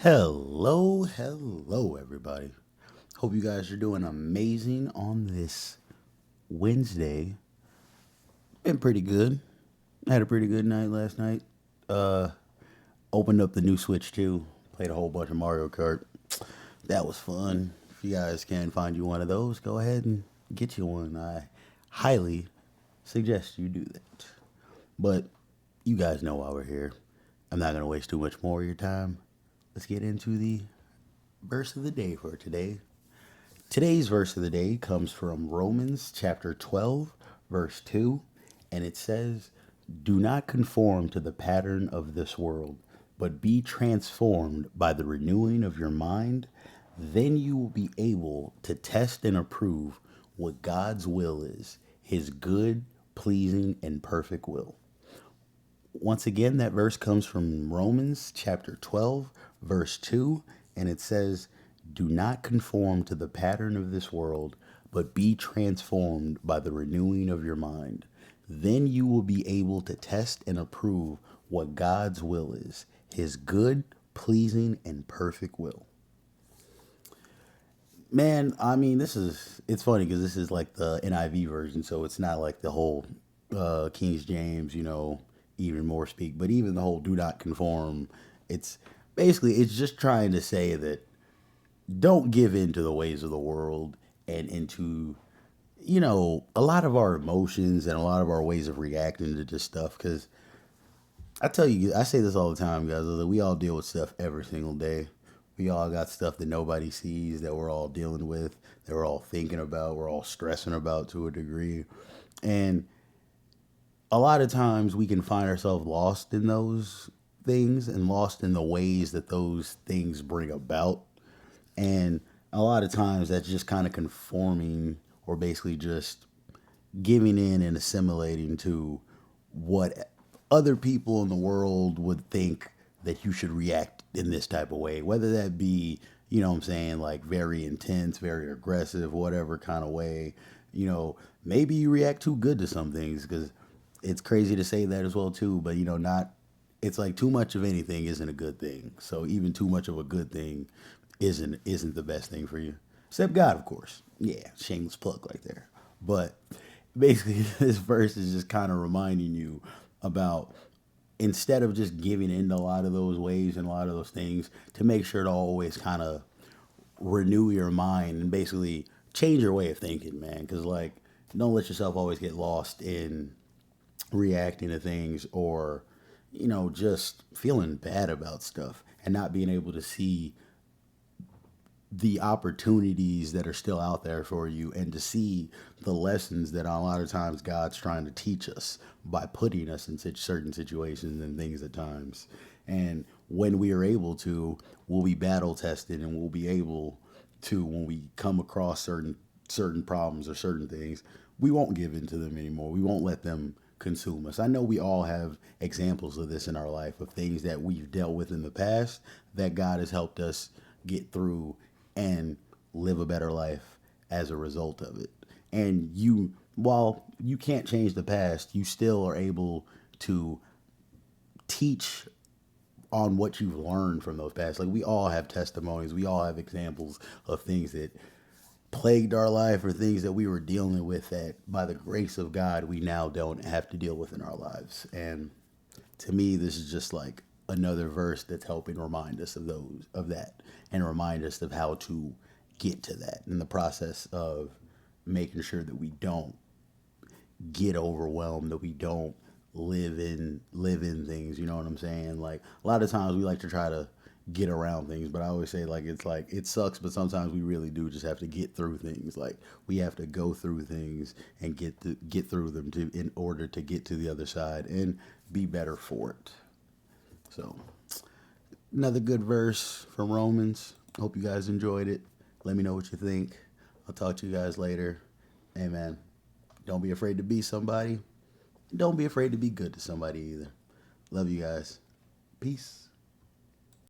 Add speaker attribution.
Speaker 1: Hello, everybody. Hope you guys are doing amazing on this Wednesday. Been pretty good. Had a pretty good night last night. Uh, Opened up the new Switch too. Played a whole bunch of Mario Kart. That was fun. If you guys can find you one of those, go ahead and get you one. I highly suggest you do that. But you guys know why we're here. I'm not going to waste too much more of your time. Let's get into the verse of the day for today. Today's verse of the day comes from Romans chapter 12, verse 2, and it says, "Do not conform to the pattern of this world, but be transformed by the renewing of your mind. Then you will be able to test and approve what God's will is, his good, pleasing, and perfect will." Once again, that verse comes from Romans chapter 12, verse 2, and it says, "Do not conform to the pattern of this world, but be transformed by the renewing of your mind. Then you will be able to test and approve what God's will is, his good, pleasing, and perfect will." Man, I mean, it's funny because this is like the NIV version, so it's not like the whole King James, even more speak, but even the whole "do not conform." It's basically it's just trying to say that don't give in to the ways of the world and into a lot of our emotions and a lot of our ways of reacting to this stuff. Because I tell you, I say this all the time, guys. That we all deal with stuff every single day. We all got stuff that nobody sees that we're all dealing with, that we're all thinking about, we're all stressing about to a degree. And a lot of times we can find ourselves lost in those things and lost in the ways that those things bring about. And a lot of times that's just kind of conforming or basically just giving in and assimilating to what other people in the world would think that you should react in this type of way, whether that be, what I'm saying, like very intense, very aggressive, whatever kind of way. Maybe you react too good to some things because it's crazy to say that as well too, but not it's like too much of anything isn't a good thing. So even too much of a good thing isn't the best thing for you. Except God, of course. Yeah, shameless plug right there. But basically this verse is just kind of reminding you about, instead of just giving in to a lot of those ways and a lot of those things, to make sure to always kind of renew your mind and basically change your way of thinking, man. Because, like, don't let yourself always get lost in reacting to things or, just feeling bad about stuff and not being able to see the opportunities that are still out there for you and to see the lessons that a lot of times God's trying to teach us by putting us in such certain situations and things at times. And when we are able to, we'll be battle tested and we'll be able to, when we come across certain problems or certain things, we won't give in to them anymore. We won't let them consume us. I know we all have examples of this in our life of things that we've dealt with in the past that God has helped us get through and live a better life as a result of it. And while you can't change the past, you still are able to teach on what you've learned from those past. Like, we all have testimonies, we all have examples of things that plagued our life or things that we were dealing with that by the grace of God we now don't have to deal with in our lives. And to me, this is just like another verse that's helping remind us of that and remind us of how to get to that in the process of making sure that we don't get overwhelmed, that we don't live in things. You know what I'm saying? Like, a lot of times we like to try to get around things, but I always say, like it sucks, but sometimes we really do just have to get through things. Like, we have to go through things and get through them to in order to get to the other side and be better for it. So, another good verse from Romans. Hope you guys enjoyed it. Let me know what you think. I'll talk to you guys later. Amen. Don't be afraid to be somebody. Don't be afraid to be good to somebody either. Love you guys. Peace.